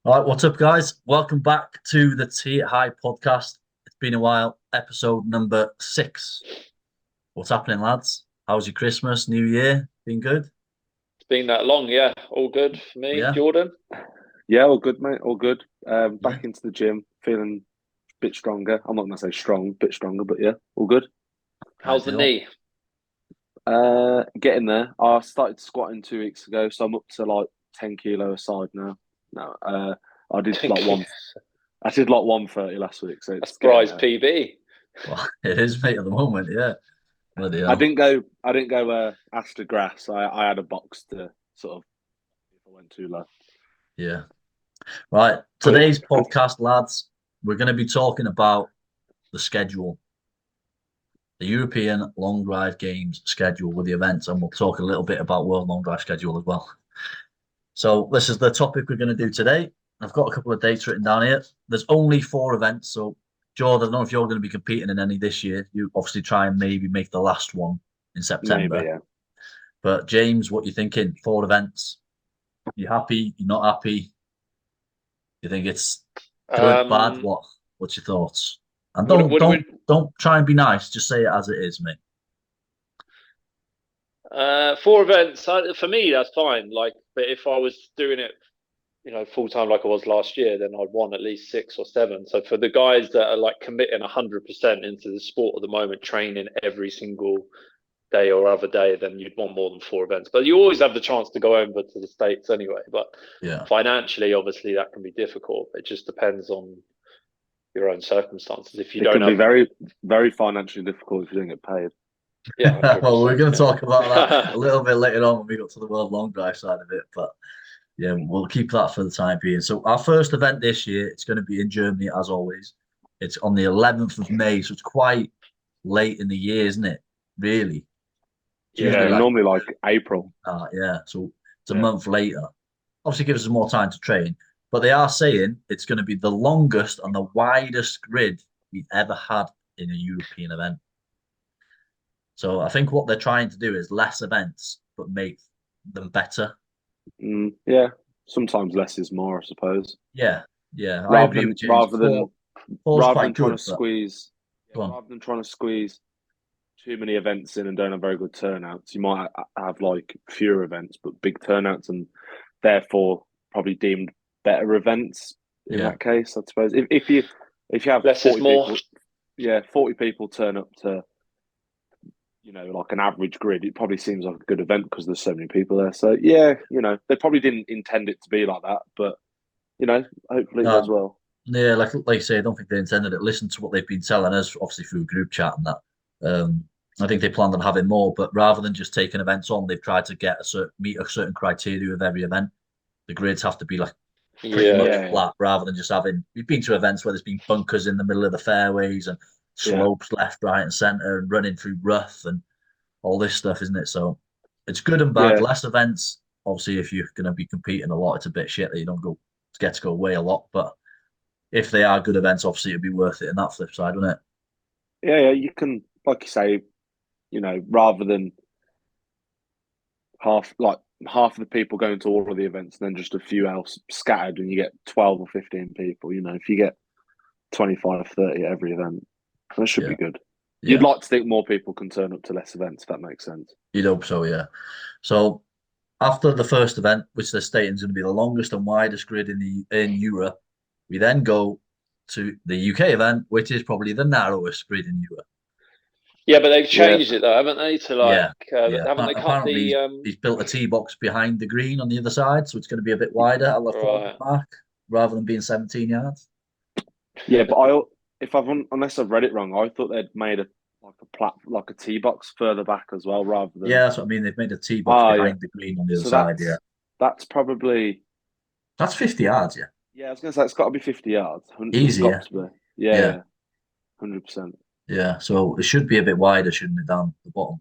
All right, what's up, guys? Welcome back to the TEE IT High Podcast. It's been a while. Episode number 6. What's happening, lads? How was your Christmas, New Year? Been good? It's been that long, yeah. All good for me, Yeah, Jordan. Yeah, all good, mate. All good. yeah. Back into the gym, feeling a bit stronger. I'm not gonna say strong, bit stronger, but yeah, all good. How's the Ideal. knee? Getting there. I started squatting 2 weeks ago, so I'm up to like 10 kilo a side now. No, I did like Thank you. one. I did like 130 last week, so That's it's getting prize there. PB. Well, it is, mate, at the moment. Yeah. Bloody I hell. didn't go. I didn't go. After grass. I had a box to sort of if I went too low. Yeah. Right. Cool. Today's podcast, lads, we're going to be talking about the schedule, the European Long Drive Games schedule with the events, and we'll talk a little bit about World Long Drive schedule as well. So this is the topic we're going to do today. I've got a couple of dates written down here. There's only 4 events, so Jordan, I don't know if you're going to be competing in any this year. You obviously try and maybe make the last one in Maybe, September. yeah. But James, what you thinking? 4 events. You happy? You're not happy? You think it's good, bad? Um, What's your thoughts? And would, don't would, don't would, don't try and be nice. Just say it as it is, mate. 4 events, for me, that's fine. Like, but if I was doing it, full time like I was last year, then I'd want at least 6 or 7. So for the guys that are like committing 100% into the sport at the moment, training every single day or other day, then you'd want more than 4 events. But you always have the chance to go over to the States anyway. But Yeah. financially, obviously, that can be difficult. It just depends on your own circumstances. If you It don't can be have, very, very financially difficult if you don't get paid. yeah, hundred Well, we're percent, going to yeah. talk about that a little bit later on when we got to the World Long Drive side of it. But yeah, we'll keep that for the time being. So our first event this year, it's going to be in Germany as always. It's on the 11th of May, so it's quite late in the year, isn't it? Really, it's usually Yeah, Yeah, like normally like April. yeah. So it's a Yeah. month later. Obviously, gives us more time to train. But they are saying it's going to be the longest and the widest grid we've ever had in a European event. So I think what they're trying to do is less events, but make them better. Yeah, sometimes less is more, I suppose. Yeah, yeah, I Rather agree with than James. rather than Four's rather than quite trying to good, but squeeze, yeah, go on. rather than trying to squeeze too many events in and don't have very good turnouts, you might have like fewer events but big turnouts, and therefore probably deemed better events in Yeah, that case. I suppose if you have less is 40 more. people, yeah, 40 people turn up to like an average grid, it probably seems like a good event because there's so many people there. So yeah, they probably didn't intend it to be like that, but hopefully it goes no, well. yeah, like you say, I don't think they intended it. Listen to what they've been telling us, obviously through group chat and that. I think they planned on having more, but rather than just taking events on, they've tried to get meet a certain criteria of every event. The grids have to be like pretty Yeah, much Yeah, yeah, flat, rather than just having. We've been to events where there's been bunkers in the middle of the fairways and yeah, slopes left, right, and centre, and running through rough and all this stuff, isn't it? So it's good and bad. yeah. Less events, obviously, if you're going to be competing a lot, it's a bit shit that you don't get to go away a lot. But if they are good events, obviously it'd be worth it in that flip side, wouldn't it? Yeah, yeah. You can, like you say, rather than half of the people going to all of the events and then just a few else scattered, and you get 12 or 15 people. If you get 25, 30 at every event, that should Yeah, be good. You'd yeah. like to think more people can turn up to less events, if that makes sense. You'd hope so, yeah. So after the first event, which they're stating is going to be the longest and widest grid in Europe, we then go to the UK event, which is probably the narrowest grid in Europe. yeah, but they've Yeah, changed it though, haven't they? To Yeah, yeah. haven't they cut Apparently, the he's built a tee box behind the green on the other side, so it's going to be a bit wider at the 400 right? mark rather than being 17 yards. yeah. But if unless I've read it wrong, I thought they'd made like a tee box further back as well, rather Yeah, than. that's what I mean. They've made a tee box Yeah. behind the green on the other So side. Yeah, that's probably. that's 50 yards. Yeah, Yeah, I was gonna say it's got to be 50 yards. It's easy. got Yeah, to be. Yeah, yeah, yeah, 100%. yeah. So it should be a bit wider, shouldn't it, down the bottom?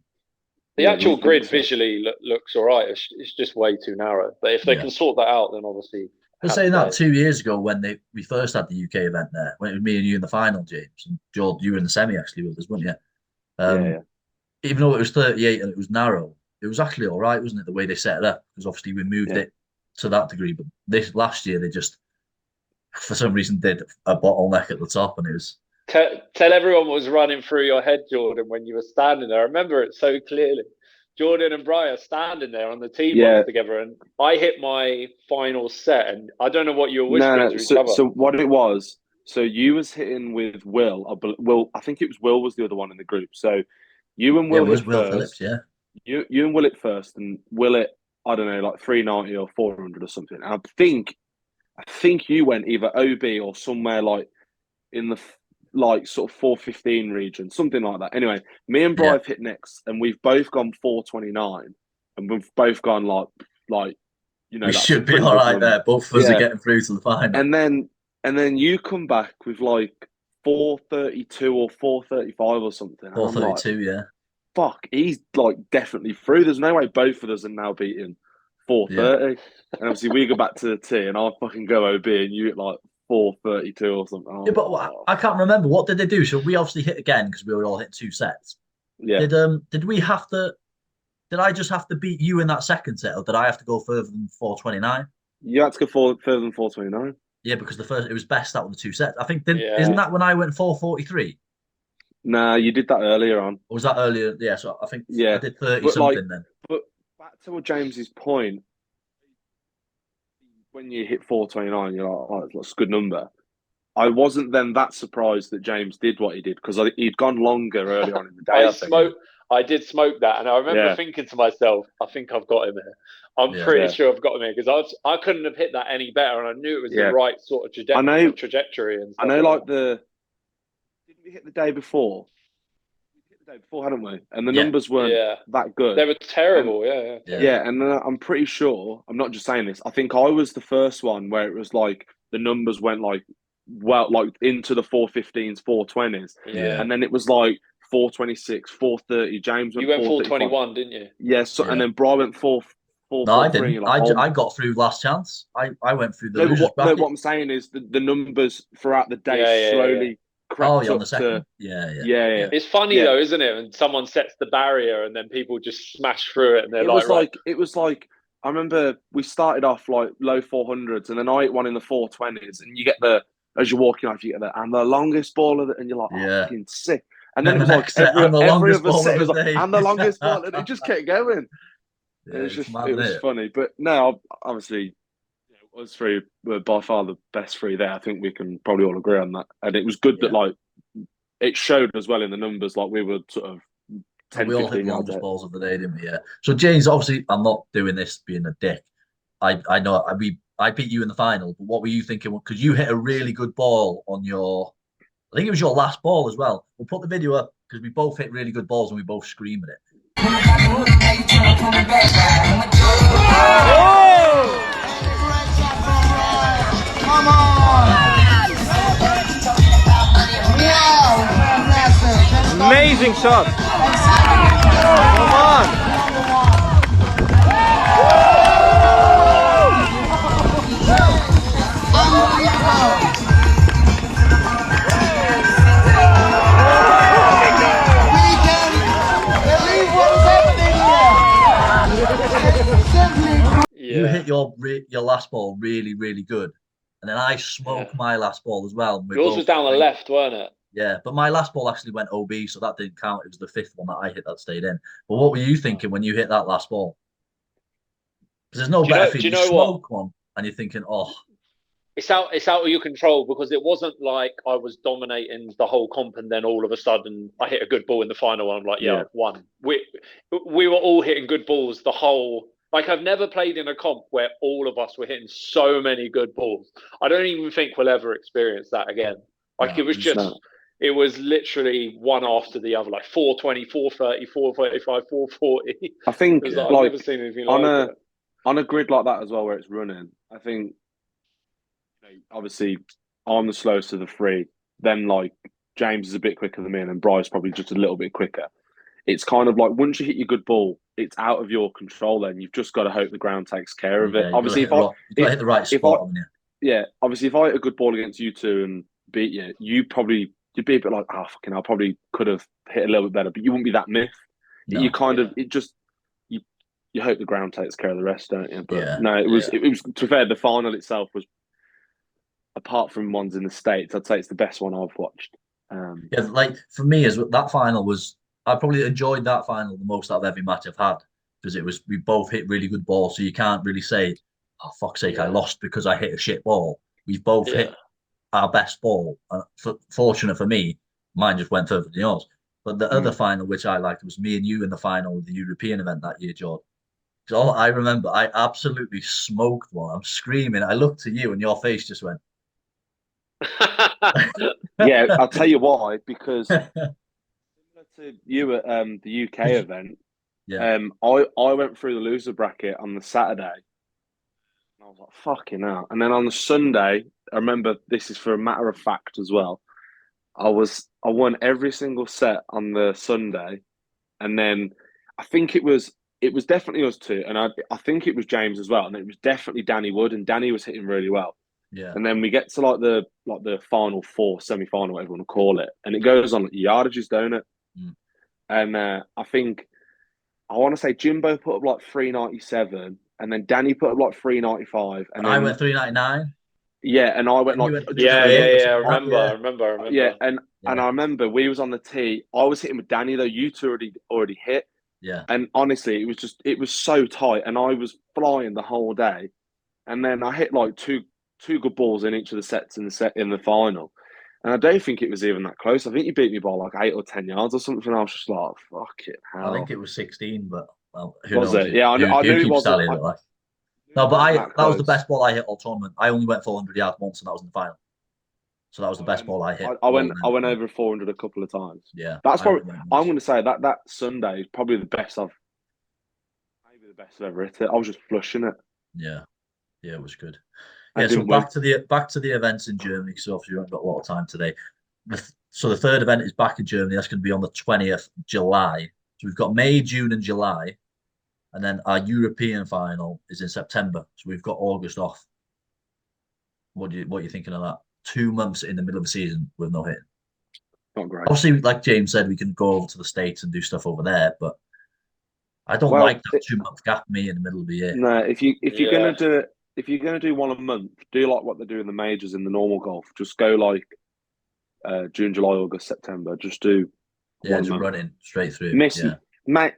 The Yeah, we actual think grid so. visually looks all right. It's just way too narrow. But if they Yeah. can sort that out, then obviously I was happy saying that days. 2 years ago when we first had the UK event there, when it was me and you in the final, James, and George, you were in the semi actually with us, weren't you? Yeah, Um, yeah, Even though it was 38 and it was narrow, it was actually all right, wasn't it? The way they set it up, because obviously we moved yeah, it to that degree. But this last year they just for some reason did a bottleneck at the top, and it was Tell everyone what was running through your head, Jordan, when you were standing there. I remember it so clearly. Jordan and Brian are standing there on the tee box together, and I hit my final set, and I don't know what you were whispering to each other. So what it was, so you was hitting with Will. Will, I think it was Will was the other one in the group. So you and Will it was hit Will first. Phillips, yeah. You and Will hit first, and Will hit, I don't know, like 390 or 400 or something. And I think you went either OB or somewhere like in the like sort of 415 region, something like that. Anyway, me and Bri hit next, and we've both gone 429, and we've both gone like you know, we that's should be all right there. Both of us are getting through to the final. And then you come back with like 432 or 435 or something. 432, yeah. Fuck, he's like definitely through. There's no way both of us are now beating 430. Yeah. And obviously we go back to the tee, and I'll fucking go OB, and you hit like 432 or something. Yeah, but I can't remember. What did they do? So we obviously hit again because we were all hit 2 sets. Yeah. Did we have to? Did I just have to beat you in that second set, or did I have to go further than 429? You had to go further than 429. Yeah, because the first it was best out of the 2 sets. I think isn't that when I went 443? Nah, you did that earlier on. Or was that earlier? Yeah, so I think I did 30 something then. But back to James's point, when you hit 429, you're like, oh, that's a good number. I wasn't then that surprised that James did what he did because he'd gone longer earlier on in the day. I did smoke that, and I remember thinking to myself, I think I've got him here. I'm pretty sure I've got him here because I couldn't have hit that any better, and I knew it was the right sort of trajectory. And stuff I know, like didn't we hit the day before? We hit the day before, hadn't we? And the numbers weren't that good. They were terrible, and I'm pretty sure, I'm not just saying this, I think I was the first one where it was like the numbers went like into the 415s, 420s. Yeah. And then it was like 426, 430. James went 421, didn't you? Yes, and then Bri went 4. No, I didn't. I got through last chance. I went through the losers bracket. What I'm saying is the numbers throughout the day slowly crept on the second. up to... Yeah. It's funny though, isn't it? When someone sets the barrier and then people just smash through it, and it was like I remember we started off like low 400s, and then I hit one in the 420s, and you get as you're walking off, you get and the longest ball of it, and you're like, fucking sick. And then it was like every other set was like, and the longest ball, and it just kept going. Yeah, it was funny. But no, obviously, us three were by far the best three there. I think we can probably all agree on that. And it was good that like it showed as well in the numbers, like we were sort of 10, we all hit the longest balls of the day, didn't we? Yeah. So James, obviously, I'm not doing this being a dick. I know I beat you in the final, but what were you thinking? Because you hit a really good ball on I think it was your last ball as well. We'll put the video up because we both hit really good balls and we both scream at it. Come on! Wow, amazing shot! Come on! You hit your last ball really, really good. And then I smoked my last ball as well. Yours was down the left, weren't it? Yeah, but my last ball actually went OB, so that didn't count. It was the 5th one that I hit that stayed in. But what were you thinking when you hit that last ball? Because there's no better feeling. You smoke one and you're thinking, oh. It's out of your control because it wasn't like I was dominating the whole comp and then all of a sudden I hit a good ball in the final one. I'm like, I've won. We were all hitting good balls the whole... Like, I've never played in a comp where all of us were hitting so many good balls. I don't even think we'll ever experience that again. Like, it was literally one after the other, like 420, 430, 435, 440. I think, I've never seen anything like it. On a grid like that as well, where it's running, I think, obviously, I'm the slowest of the three. Then, like, James is a bit quicker than me, and then Bryce probably just a little bit quicker. It's kind of like, once you hit your good ball, it's out of your control then. You've just got to hope the ground takes care of it. Obviously, you've got to hit the right spot, haven't you? Yeah, obviously, if I hit a good ball against you two and beat you, you'd be a bit like, fucking hell, I probably could have hit a little bit better, but you wouldn't be that miffed. No, you kind of, you hope the ground takes care of the rest, don't you? But no, it was, to be fair, the final itself was, apart from ones in the States, I'd say it's the best one I've watched. Yeah, like for me, as that final was, I probably enjoyed that final the most out of every match I've had because we both hit really good balls, so you can't really say, "Oh fuck's sake, I lost because I hit a shit ball." We've both hit our best ball, and fortunate for me, mine just went further than yours. But the other final, which I liked, was me and you in the final of the European event that year, George. Because all I remember, I absolutely smoked one. I'm screaming. I looked to you, and your face just went. Yeah, I'll tell you why. Because similar to you at the UK event, Yeah, I went through the loser bracket on the Saturday, and I was like, "Fucking hell!" And then on the Sunday, I remember this is for a matter of fact as well. I won every single set on the Sunday, and then I think it was definitely us two, and I think it was James as well, and it was definitely Danny Wood, and Danny was hitting really well. yeah. And then we get to like the final four, semi-final, whatever you want to call it, and it goes on yardages, don't it? Mm. And I want to say Jimbo put up like 397, and then Danny put up like 395, and I then went 399. yeah, and I went And you like went Yeah, 328 or I something like remember, that. I remember. yeah, and Yeah. I remember we was on the tee. I was hitting with Danny though. You two already hit, Yeah. and honestly, it was so tight, and I was flying the whole day, and then I hit like two good balls in each of the sets in the final, and I don't think it was even that close. I think you beat me by like 8 or 10 yards or something. I was just like, fuck it, I think hell. it was 16, but well, who Was knows? it? Yeah, I You knew it keep wasn't. tallying I it like. knew No, it but wasn't that that was the close. best ball I hit all tournament. I only went 400 yards once, and that was in the final. So that was the best ball I hit. I went over 400 a couple of times. Yeah, That's I probably. only went I'm once. going to say that Sunday is probably the best maybe the best I've ever hit it. I was just flushing it. Yeah, yeah, it was good. I Yeah, so didn't win. back to the events in Germany because obviously we haven't got a lot of time today. So the third event is back in Germany. That's going to be on the 20th July. So we've got May, June, and July, and then our European final is in September. So we've got August off. What are you thinking of that? 2 months in the middle of the season with no hitting. Not great. Obviously, like James said, we can go over to the States and do stuff over there, but I don't Well, like that 2 month gap me in the middle of the year. no. If you're Yeah. gonna do it, if you're gonna do one a month, do like what they do in the majors in the normal golf. Just go like June, July, August, September. Just do Yeah, one just month. running straight through. Miss Yeah,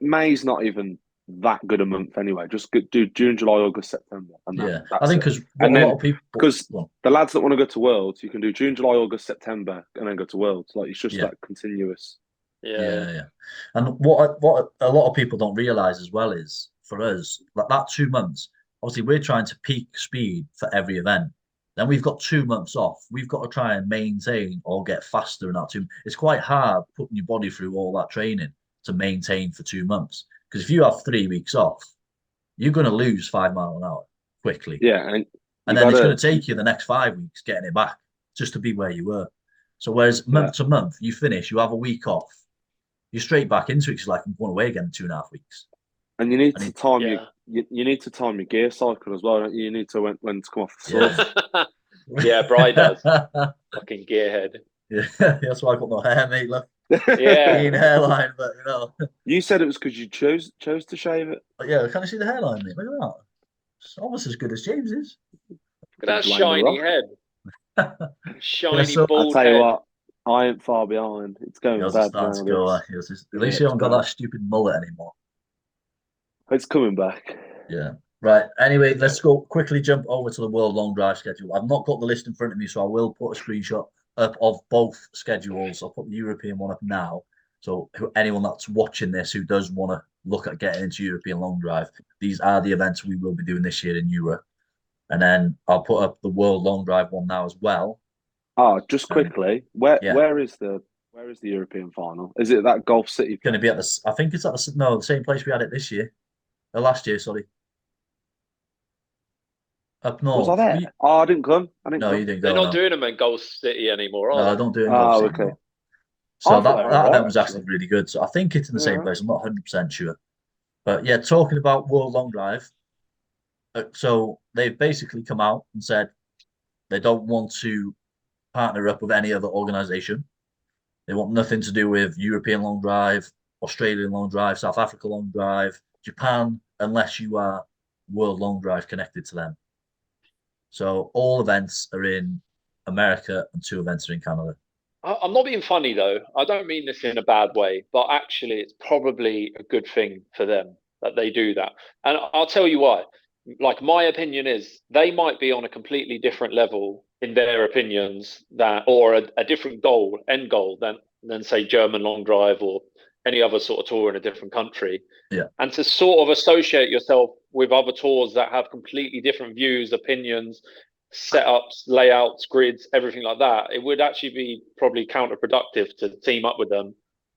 May's not even that good a month anyway. Just do June, July, August, September, and yeah. I that's think it. because And a then lot of people because well, the lads that want to go to Worlds, you can do June, July, August, September, and then go to Worlds. Like it's just yeah, that continuous. yeah. And what a lot of people don't realize as well is for us like that 2 months. Obviously, we're trying to peak speed for every event. Then we've got 2 months off. We've got to try and maintain or get faster in that two. It's quite hard putting your body through all that training to maintain for 2 months. Because if you have 3 weeks off, you're going to lose 5 miles an hour quickly. Yeah, and And you then it's gotta. going to take you the next 5 weeks getting it back just to be where you were. So whereas Yeah. month to month, you finish, you have a week off, you're straight back into it. It's like I'm going away again in 2.5 weeks. And you need And to it, time Yeah. you need to time your gear cycle as well. Don't you? You need to when to come off the surf. Yeah, Bry does. Fucking gearhead. Yeah, that's why I got no hair, mate. Look, Yeah. clean hairline, but You said it was because you chose to shave it. But yeah, can I see the hairline, mate? Look at that. It's almost as good as James's. Look at that Blame the shiny rock. head. Shiny so- I'll bald tell you head. what, I ain't far behind. It's going Yours is bad starting now. to go. This. At least Yeah, you haven't got it's that stupid mullet anymore. It's coming back. Yeah. Right. Anyway, let's go quickly jump over to the World Long Drive schedule. I've not got the list in front of me, so I will put a screenshot up of both schedules. I'll put the European one up now. So anyone that's watching this who does want to look at getting into European Long Drive, these are the events we will be doing this year in Europe. And then I'll put up the World Long Drive one now as well. Just quickly, where is the European final? Is it that Gulf City? It's going to be at the. I think it's at the same place we had it this year, last year. Sorry, up north. Was I there? I didn't come. I didn't No, come. you didn't go. They're not doing them in Gold City anymore, are No, I they? don't do it in Gulf City Okay. anymore. So I thought they were that event right, was actually really good. So I think it's in the same Yeah. place. I'm not 100% sure. But yeah, talking about World Long Drive. So they've basically come out and said they don't want to partner up with any other organization. They want nothing to do with European Long Drive, Australian Long Drive, South Africa Long Drive, Japan, unless you are World Long Drive connected to them. So all events are in America, and 2 events are in Canada. I'm not being funny though. I don't mean this in a bad way, but actually, it's probably a good thing for them that they do that. And I'll tell you why. Like my opinion is they might be on a completely different level in their opinions or a different end goal than say German long drive or any other sort of tour in a different country. Yeah. And to sort of associate yourself with other tours that have completely different views, opinions, setups, layouts, grids, everything like that, it would actually be probably counterproductive to team up with them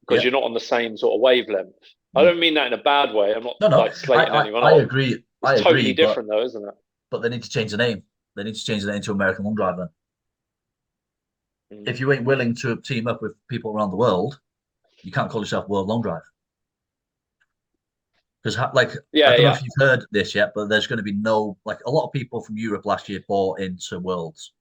because you're not on the same sort of wavelength. I don't mean that in a bad way. I'm not like slating anyone. I agree. It's totally different though, isn't it? But they need to change the name. They need to change the name to American Long Drive then. If you ain't willing to team up with people around the world, you can't call yourself World Long Drive. Because, I don't know if you've heard this yet, but there's going to be a lot of people from Europe last year bought into Worlds.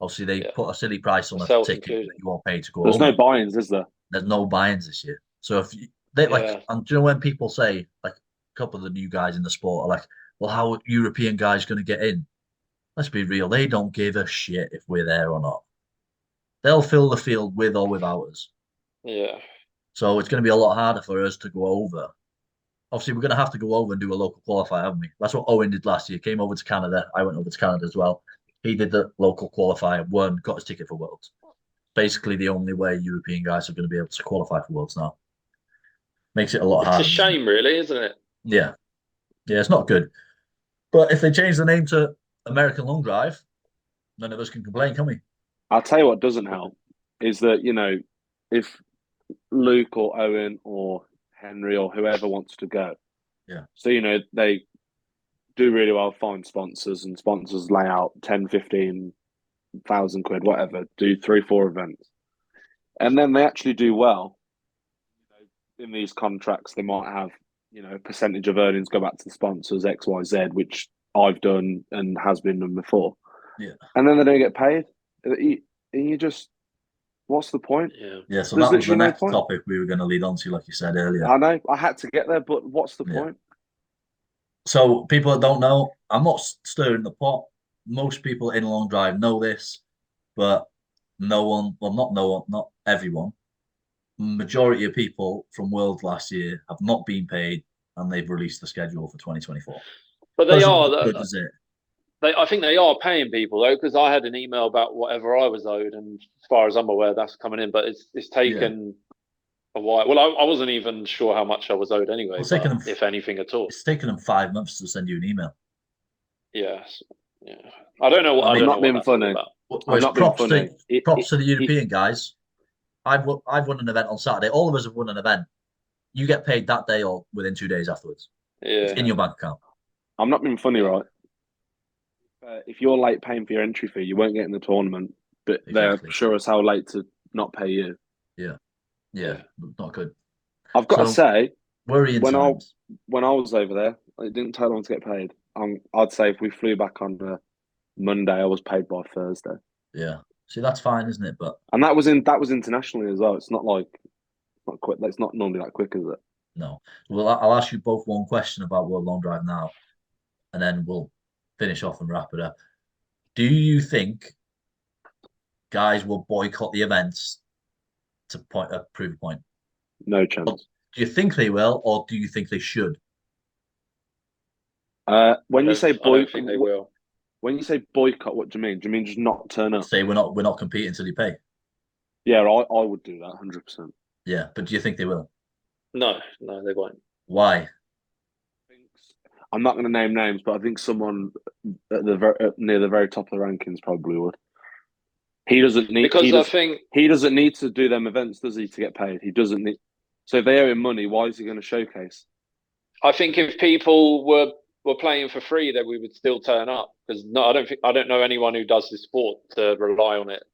Obviously, they put a silly price on a ticket that you all pay to go. There's no buy-ins, is there? There's no buy-ins this year. So if and do you know when people say, like, a couple of the new guys in the sport are like, well, how are European guys going to get in? Let's be real. They don't give a shit if we're there or not. They'll fill the field with or without us. Yeah. So it's going to be a lot harder for us to go over. Obviously, we're going to have to go over and do a local qualifier, haven't we? That's what Owen did last year. Came over to Canada. I went over to Canada as well. He did the local qualifier, won, got his ticket for Worlds. Basically, the only way European guys are going to be able to qualify for Worlds now. Makes it a lot harder. It's a shame, really, isn't it? Yeah. Yeah, it's not good. But if they change the name to American Long Drive, none of us can complain, can we? I'll tell you what doesn't help is that, if Luke or Owen or Henry or whoever wants to go. Yeah. So, they do really well, find sponsors, and sponsors lay out 10, 15,000 quid, whatever, do 3-4 events. And then they actually do well. In these contracts, they might have, a percentage of earnings go back to the sponsors, X, Y, Z, which I've done and has been done before. Yeah. And then they don't get paid. And you just, what's the point? Yeah, so that was the next topic we were going to lead on to, like you said earlier. I know, I had to get there, but what's the point? So people that don't know, I'm not stirring the pot. Most people in long drive know this, but not everyone. Majority of people from World last year have not been paid, and they've released the schedule for 2024. But they are. Good as it. I think they are paying people though, because I had an email about whatever I was owed, and as far as I'm aware, that's coming in. But it's taken a while. Well, I wasn't even sure how much I was owed anyway, if anything at all. It's taken them 5 months to send you an email. Yes. Yeah. I don't know what. I'm not being funny. Props to the European guys. I've won an event on Saturday. All of us have won an event. You get paid that day or within 2 days afterwards. Yeah. It's in your bank account. I'm not being funny, right? If you're late paying for your entry fee, you won't get in the tournament, but they're sure as hell late to not pay you. Yeah, not good. I've got to say, worrying when times. I was over there, it didn't take long to get paid. I'd say if we flew back on Monday, I was paid by Thursday. Yeah, see, that's fine, isn't it? And that was internationally as well. It's not quick. It's not normally that quick, is it? No. Well, I'll ask you both one question about World Long Drive now, and then we'll finish off and wrap it up. Do you think guys will boycott the events to prove a point? No chance. Or do you think they will, or do you think they should? When you say boycott, I don't think they will. When you say boycott, what do you mean? Do you mean just not turn up? Say we're not competing until you pay. Yeah, I would do that 100%. Yeah, but do you think they will? No, they won't. Why? I'm not going to name names, but I think someone at near the very top of the rankings probably would. He doesn't need he doesn't need to do them events, does he, to get paid? He doesn't need. So if they owe him money, why is he going to showcase? I think if people were playing for free, then we would still turn up. Because I don't know anyone who does this sport to rely on it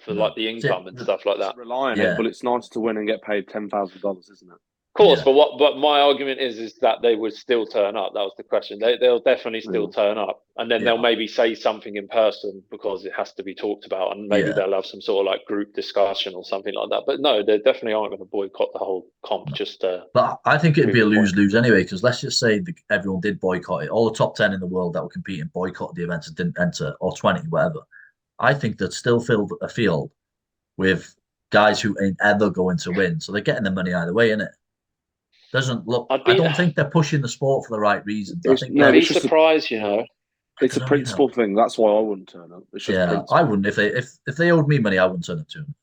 for like the income and stuff like that. Rely on it, but it's nice to win and get paid $10,000, isn't it? Of course, but my argument is that they would still turn up. That was the question. They'll definitely still turn up, and then they'll maybe say something in person because it has to be talked about, and maybe they'll have some sort of like group discussion or something like that. But no, they definitely aren't going to boycott the whole comp. But I think it'd be a lose-lose anyway, because let's just say everyone did boycott it. All the top 10 in the world that were competing boycotted the events and didn't enter, or 20, whatever. I think they'd still fill a field with guys who ain't ever going to win. So they're getting the money either way, innit? Doesn't look. I don't think they're pushing the sport for the right reasons. I think I'd be surprised, you know. It's a principle thing. That's why I wouldn't turn up. It's just principle. I wouldn't if they owed me money. I wouldn't turn up to them.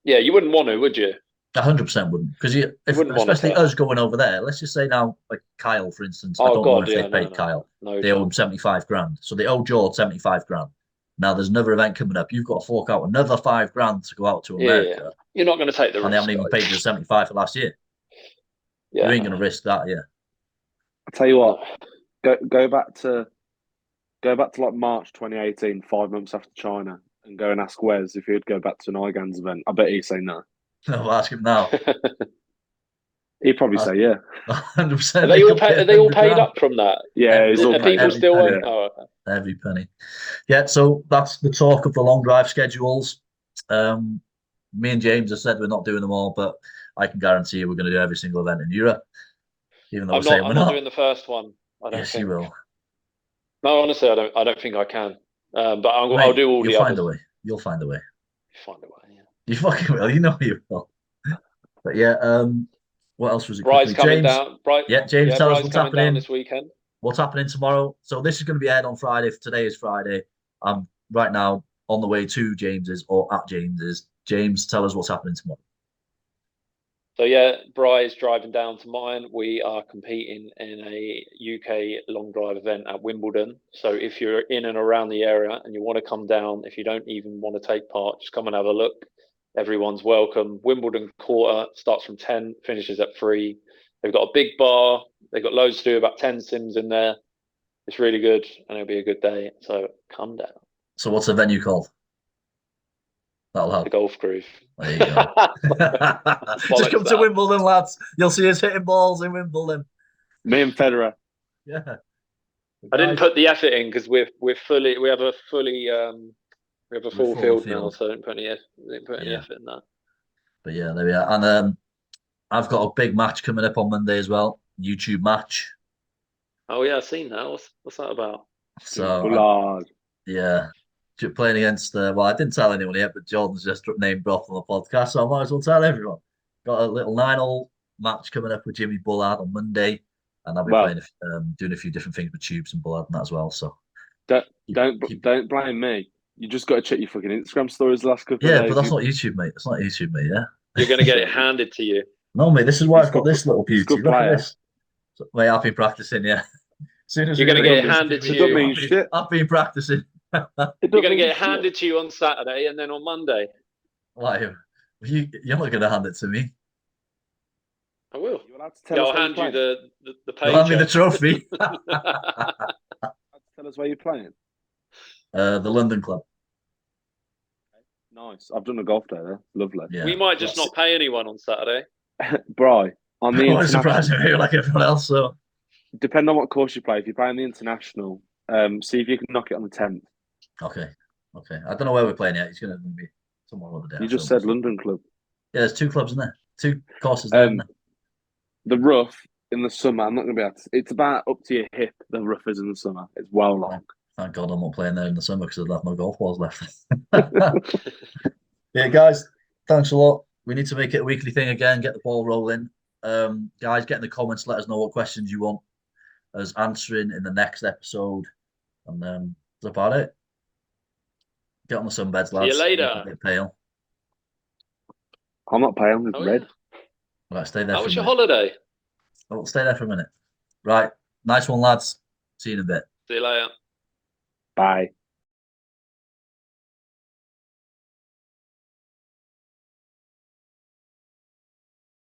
Yeah, you wouldn't want to, would you? 100% wouldn't, because especially us going over there. Let's just say now, like Kyle, for instance. I don't know if they paid Kyle. They owe him 75 grand, so they owe George 75 grand. Now there's another event coming up. You've got to fork out another 5 grand to go out to America. Yeah. You're not going to take the risk. And they haven't even paid you 75 for last year. Yeah, you ain't going to risk that, yeah. I'll tell you what. Go back to like March 2018, 5 months after China, and go and ask Wes if he'd go back to an IGANS event. I bet he'd say no. I'll ask him now. He'd probably say yeah. 100%. Are they all paid up from that? Yeah, it's all paid. People still penny. Oh, okay. Every penny. Yeah, so that's the talk of the long drive schedules. Me and James have said we're not doing them all, but I can guarantee you we're going to do every single event in Europe. Even though I'm not doing the first one. I don't yes, think. you will. No, honestly, I don't think I can. But I'll do all the others. Find a way. You'll find a way. Find a way. Yeah. You fucking will. You know you will. But yeah, what else was it? Bry's coming down. James, tell us what's happening this weekend. What's happening tomorrow? So this is going to be aired on Friday. Today is Friday. I'm right now on the way to James's or at James's. James, tell us what's happening tomorrow. So yeah, Bry's driving down to mine. We are competing in a UK long drive event at Wimbledon. So if you're in and around the area and you want to come down, if you don't even want to take part, just come and have a look. Everyone's welcome. Wimbledon quarter starts from 10, finishes at 3. They've got a big bar. They've got loads to do, about 10 sims in there. It's really good and it'll be a good day. So come down. So what's the venue called? That'll help. The Golf Groove. There you go. Just come to Wimbledon, lads. You'll see us hitting balls in Wimbledon. Me and Federer. Yeah. I didn't put the effort in because we have a full field now, so I didn't put any effort in that. But yeah, there we are. And I've got a big match coming up on Monday as well. YouTube match. Oh yeah, I've seen that. What's that about? So yeah. Playing against well, I didn't tell anyone yet, but Jordan's just named Broth on the podcast, so I might as well tell everyone. Got a little 9-hole match coming up with Jimmy Bullard on Monday, and I'll be playing, doing a few different things with Tubes and Bullard and that as well. So don't blame me. You just got to check your fucking Instagram stories the last couple of days. Yeah, but that's not YouTube, mate. That's not YouTube, mate. Yeah, you're gonna get it handed to you. No, mate. This is why I've got this little beauty. Look at this. So, mate, I've been practicing. Yeah. As soon as you're gonna get it handed to you. I've been practicing. You're going to get it handed to you on Saturday and then on Monday. Why? You're not going to hand it to me. I will. I'll hand you the page. Hand me the trophy. Tell us where you're playing. The London club. Nice. I've done a golf day there. Lovely. Yeah. We might just not pay anyone on Saturday. Bri, on the I'm surprised you're here like everyone else. So, depending on what course you play, if you play on the international, see if you can knock it on the 10th. Okay. I don't know where we're playing yet. It's going to be somewhere over there. You just said London club. Yeah, there's 2 clubs in there. 2 courses there. The rough in the summer, I'm not going to be able to. It's about up to your hip, the rough is in the summer. It's well long. Thank God I'm not playing there in the summer because I'd have no golf balls left. Yeah, guys, thanks a lot. We need to make it a weekly thing again, get the ball rolling. Guys, get in the comments, let us know what questions you want us answering in the next episode. And that's about it. Get on the sunbeds, lads. See you later. A bit pale. I'm not pale, I'm red. Right, stay there. How was your holiday? Oh, stay there for a minute. Right, nice one, lads. See you in a bit. See you later. Bye.